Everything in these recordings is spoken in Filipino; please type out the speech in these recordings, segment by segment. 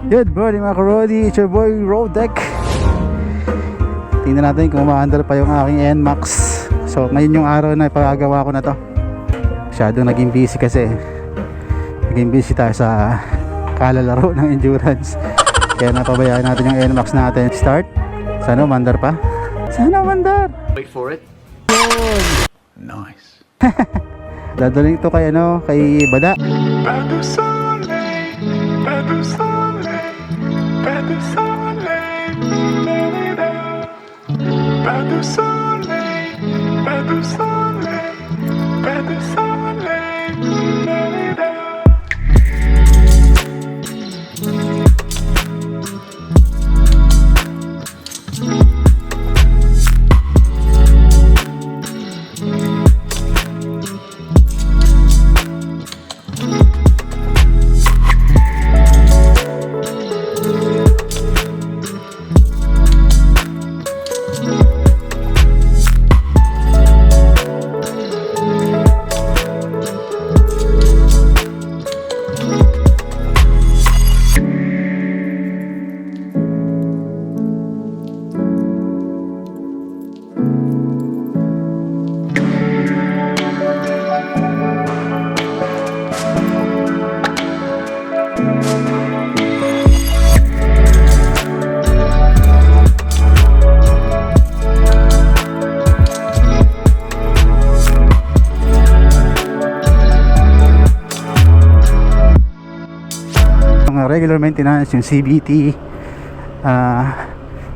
Good morning mga karodi, it's your boy Rodeck. Tingnan natin kung umaandar pa yung aking NMAX. So ngayon yung araw na ipagagawa ko na to. Masyadong naging busy kasi. Naging busy tayo sa kalalaro ng endurance. Kaya napabayaan natin yung NMAX natin. Start. Sana umandar pa. Sana umandar. Wait for it. Yun. Nice. Dadaling ito kay kay Bada. Pas de soleil, pas de soleil, pas de soleil, pas de soleil, pas de soleil, pas de soleil. Regular maintenance, yung CVT,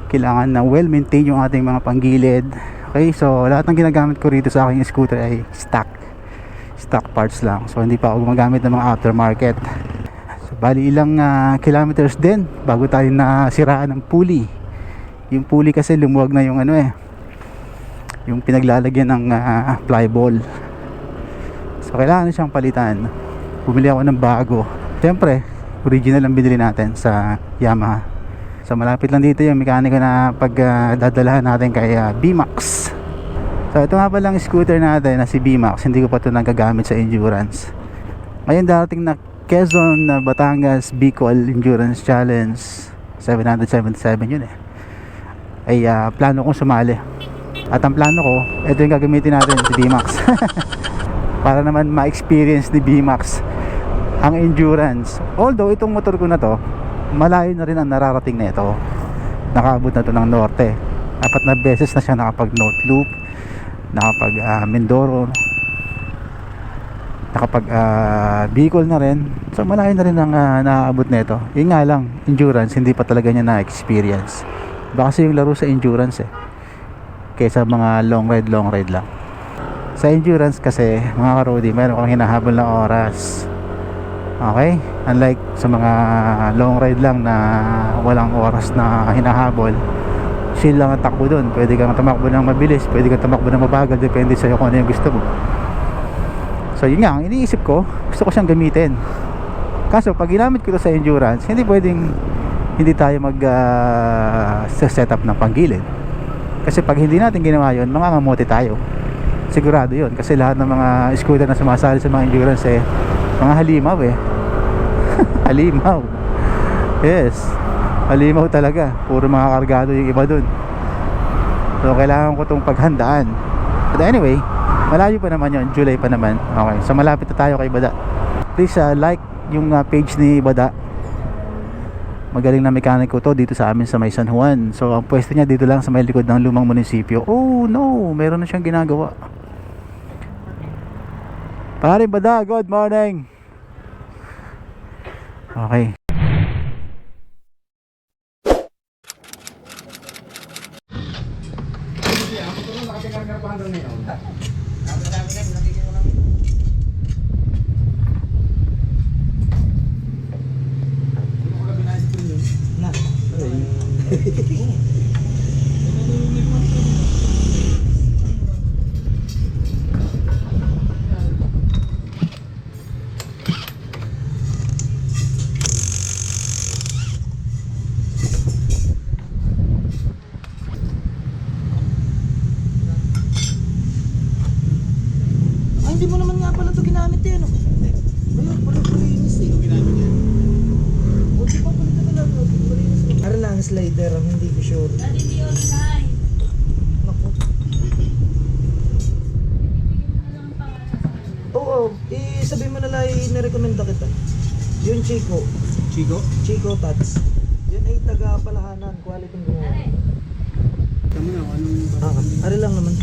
kailangan na well maintain yung ating mga panggilid. Okay, so lahat ng ginagamit ko rito sa aking scooter ay stock parts lang, so hindi pa ako gumagamit ng mga aftermarket. So bali ilang kilometers din bago tayo nasiraan ng pulley. Yung pulley kasi lumuwag na yung yung pinaglalagyan ng flyball, so kailangan siyang palitan. Bumili ako ng bago, siyempre original ang binili natin sa Yamaha. So malapit lang dito yung mekaniko na pagdadalahan natin kay BMAX. So ito nga palang scooter natin na si BMAX, hindi ko pa ito nagagamit sa endurance. Ngayon darating na Quezon, Batangas, Bicol Endurance Challenge 777 yun ay plano kong sumali. At ang plano ko, ito yung gagamitin natin, si BMAX. Para naman ma-experience ni BMAX ang endurance. Although itong motor ko na to, malayo na rin ang nararating na ito. Nakaabot na to ng norte. 4 na beses na siya nakapag North Loop, nakapag Mindoro, nakapag Bicol na rin. So malayo na rin ang naaabot na ito. Yun nga lang, endurance hindi pa talaga niya na-experience. Baka kasi yung laro sa endurance kaysa mga long ride lang. Sa endurance kasi mga karodi, meron kang hinahabol na oras. Okay? Unlike sa mga long ride lang na walang oras na hinahabol, chill lang ang takbo dun. Pwede kang tumakbo ng mabilis, pwede kang tumakbo ng mabagal, depende sa'yo kung ano yung gusto mo. So yun nga, ang iniisip ko, gusto ko siyang gamitin. Kaso pag ginamit ko ito sa endurance, hindi pwedeng hindi tayo mag set up ng panggilid. Kasi pag hindi natin ginawa yun, mangangamote tayo. Sigurado yun, kasi lahat ng mga scooter na sumasali sa mga endurance mga halimaw halimaw. Yes, halimaw talaga. Puro mga kargado yung iba dun. So kailangan ko itong paghandaan. But anyway, malayo pa naman yun, July pa naman. Okay, so malapit na tayo kay Bada. Please like yung page ni Bada. Magaling na mekaniko to dito sa amin sa may San Juan. So ang pwesto niya dito lang sa may likod ng lumang munisipyo. Oh no, meron na siyang ginagawa. Pare Bada, good morning. Okay. Hindi mo naman nga pala ito ginamit eh, ano? Ayun, pala ito linis eh. Ginamit yan. Buti pa pala ito talaga. ng slider ang hindi ko sure. Naku. Oo, sabihin mo na lang i-recommenda kita. Yung Chico Tats. Yun ay taga-Palahanan, quality ng gumawa. Tama na kung anong Ari lang naman.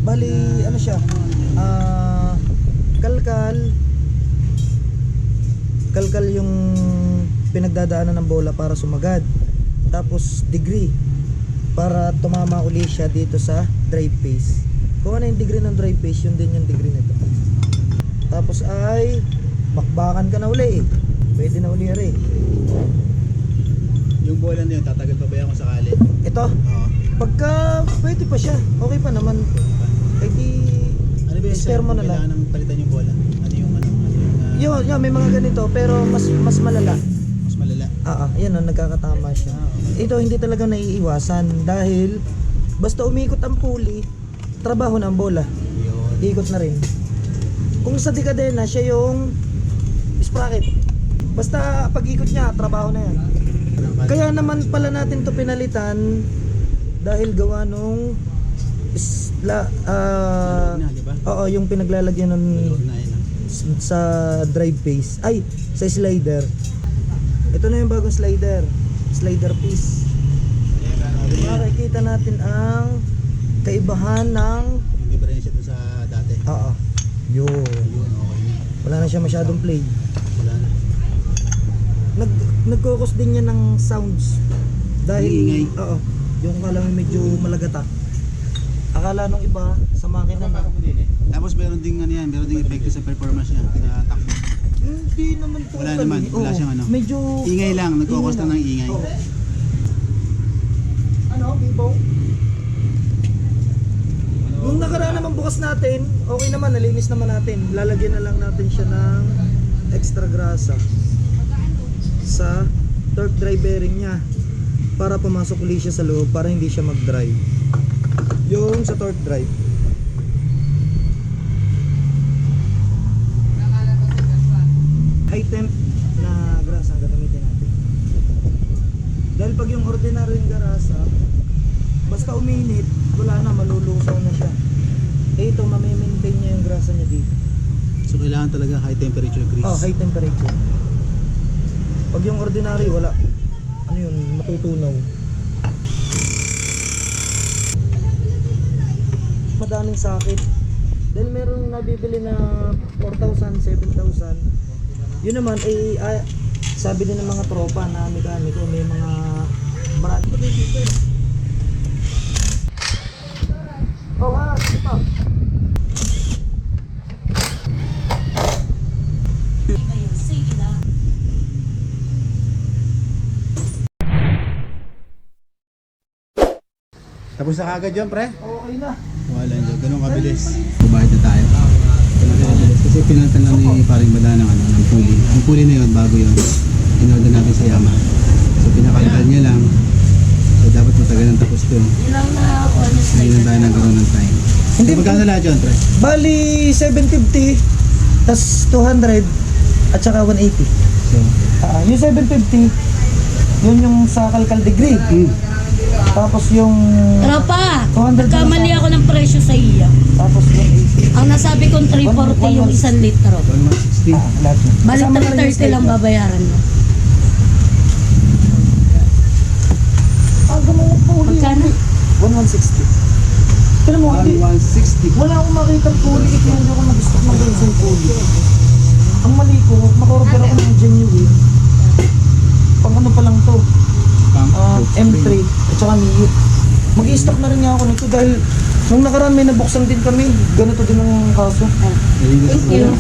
Bali, ano siya? Kalkal yung pinagdadaanan ng bola para sumagad. Tapos degree para tumama uli siya dito sa drive phase. Kung ano yung degree ng drive phase, yun din yung degree nito. Tapos ay bakbakan ka na uli eh. Pwede na uli rin. yung bola na yun, tatagal pa ba yan kung sakali? Ito, Oo. pagka pwede pa siya, okay pa naman. Eh di, Ano ba yung spare mo na lang. kailangan ng palitan yung bola? Ano yung Yun, may mga ganito pero mas malala. mas malala? Ayan o, nagkakatama siya. Ito hindi talaga naiiwasan dahil basta umikot ang pulley, trabaho na ang bola. Yun. Ikot na rin. Kung sa dekadena, siya yung sprocket. Basta pag ikot niya, trabaho na yan. Kaya naman pala natin to pinalitan dahil gawa nung di ba? oo, yung pinaglalagyan ng Na yun. sa drive phase ay sa slider. Ito na yung bagong slider piece. Makikita natin ang kaibahan ng Yung diferensya dun sa dati. yun, Yun, okay na. wala na siya masyadong play. Wala na. Nagkokos din yan ng sounds dahil Ingay. yung kala mo medyo malagatak. Akala nung iba sa makina na Tapos meron ding ano yan, meron ding epekto sa performance niya, sa takbo. hindi naman po Wala naman, wala siyang ano. medyo Ingay lang, nagkukos lang ng ingay. Oo. Ano, Bibo? Nung nakaraan naman bukas natin, okay naman, nalinis naman natin. Lalagyan na lang natin siya ng extra grasa sa torque drive bearing niya para pumasok ulit siya sa loob para hindi siya mag-drive. Yung sa torque drive. High temp na grasa ang gagamitin natin. Dahil pag yung ordinary yung grasa, basta uminit, wala na, malulusaw na siya. Eh ito, mamimaintain niya yung grasa niya dito. So kailangan talaga high temperature grease. High temperature. Pag yung ordinary, wala. Ano yun, matutunaw. Madaming sakit. Dahil merong nabibili na 4,000, 7,000. Yun naman, sabi din ng mga tropa na mekaniko, may mga brand. Ito. Tapos na kagad yun, pre? Okay na. Wala dyan, ganun kabilis. Bubayad na tayo. Kasi pinalitan lang ni paring bada ng, ng pulley. Ang pulley na yun, bago yun, in-order natin sa Yamaha. So pinakalitan niya lang. So dapat matagal ng tapos to. Ngayon lang tayo nagkaroon ng time. Hindi So magkano lahat yun, pre? Bali, 750, tas 200, at saka 180. So, Yung 750, yun yung sa kalkal degree. Tapos yung Tropa, 200 kamali ako ng presyo sa iya. tapos 180. Ang nasabi kong 340 yung 1 litro. 160. Lahat yun. Balik Kasama na rin yung 330 lang slider. babayaran mo. Gumawa po ulit. Magkano? 160. Pero mo, hindi. 160. Wala akong makita puli if hindi ako nag-stock ng bensin puli. Ang mali ko, makorder ako ng genuine. Pang ano pa lang to, M3 at saka Mio. Mag-i-stock na rin nga ako nito dahil nung nakaraan may nabuksan din kami. Ganito din ang kaso. Thank you.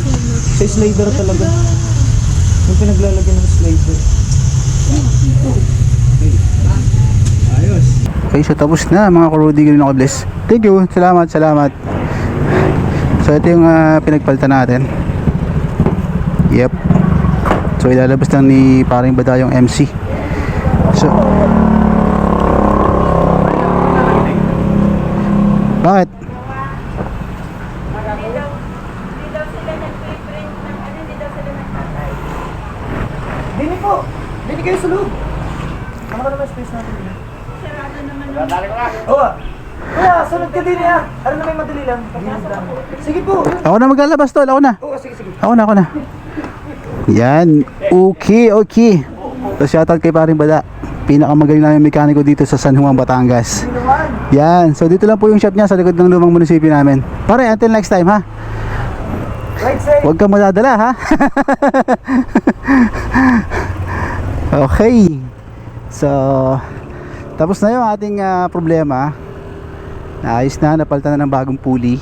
Sa slider talaga. Yung pinaglalagyan ng slider. Ayos. Okay, so tapos na mga Kurudi Green Bless. Thank you. Salamat. So ito yung pinagpalitan natin. Yep. So ilalabas lang ni paring bada yung MC. So bakit? Dini po! Dini kayo sa loob! Ano ka naman space natin dito? Sarado naman. Oo. Kuya, sunod ka din ya. Ano na may madali lang? Sige po. Ako na maglalabas tol, ako na. Oo, sige. Ako na. Yan. Okay. So shoutout kay paring Bada. Pinakamagaling namin mekaniko dito sa San Juan, Batangas. Sige naman. Yan. So dito lang po yung shop niya sa likod ng lumang munisipyo namin. Pare, until next time ha. Right side. Huwag kang madadala ha. Okay. So tapos na yung ating problema. Naayos na, napalitan na ng bagong pulley.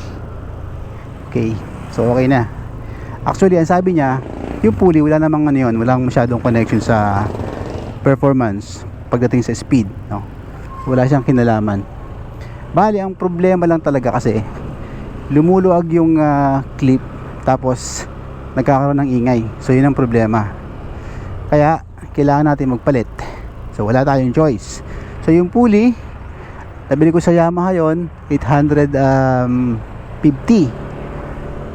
Okay. So okay na. Actually, ang sabi niya, yung pulley wala namang ano yun, walang masyadong connection sa performance pagdating sa speed, no? Wala siyang kinalaman. Bali, ang problema lang talaga kasi lumuluwag yung clip tapos nagkakaroon ng ingay. So yun ang problema. Kaya kailangan natin magpalit. So wala tayong choice. So yung pulley nabili ko sa Yamaha yon, 850.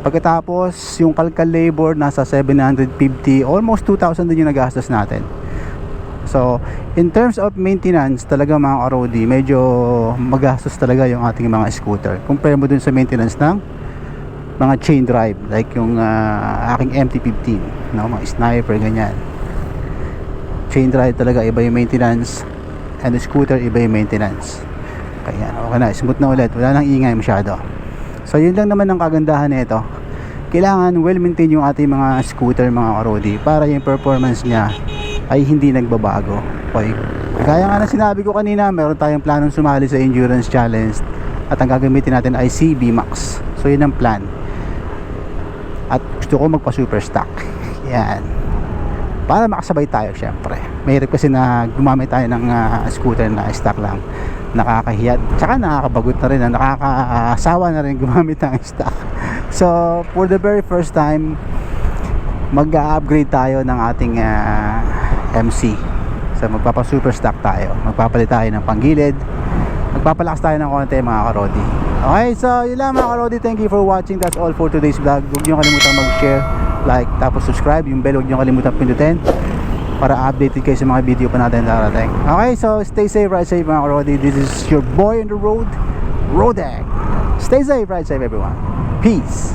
Pagkatapos yung kalkal labor nasa 750, almost 2,000 din yung nagastos natin. So in terms of maintenance talaga mga karodi, medyo magastos talaga yung ating mga scooter compare mo dun sa maintenance ng mga chain drive like yung aking MT-15, no? Mga sniper ganyan. Chain drive talaga iba yung maintenance, and the scooter iba yung maintenance. Kaya okay na, smooth na ulit, wala nang ingay masyado. So yun lang naman ang kagandahan nito. Kailangan well maintain yung ating mga scooter mga karodi para yung performance niya ay hindi nagbabago. Okay. Kaya nga na sinabi ko kanina, meron tayong planong sumali sa endurance challenge at ang gagamitin natin ay CB Max. So yun ang plan. At gusto ko magpa super stock. Yan. Para makasabay tayo syempre. Mahirap kasi na gumamit tayo ng scooter na stock lang. Nakakahiyat. Tsaka nakakabagot na rin. Nakakasawa na rin gumamit ng stock. So for the very first time, mag-upgrade tayo ng ating MC. So magpapa super stock tayo. Magpapalit tayo ng panggilid. Magpapalakas tayo ng konti mga karodi. Okay, so yun lang mga karodi. Thank you for watching. That's all for today's vlog. Huwag nyo kalimutan mag-share, like, tapos subscribe. Yung bell huwag nyo kalimutan pindutin para updated kayo sa mga video pa natin darating. Okay, so stay safe, ride safe mga karodi. This is your boy on the road, Rodek. Stay safe, ride safe everyone. Peace.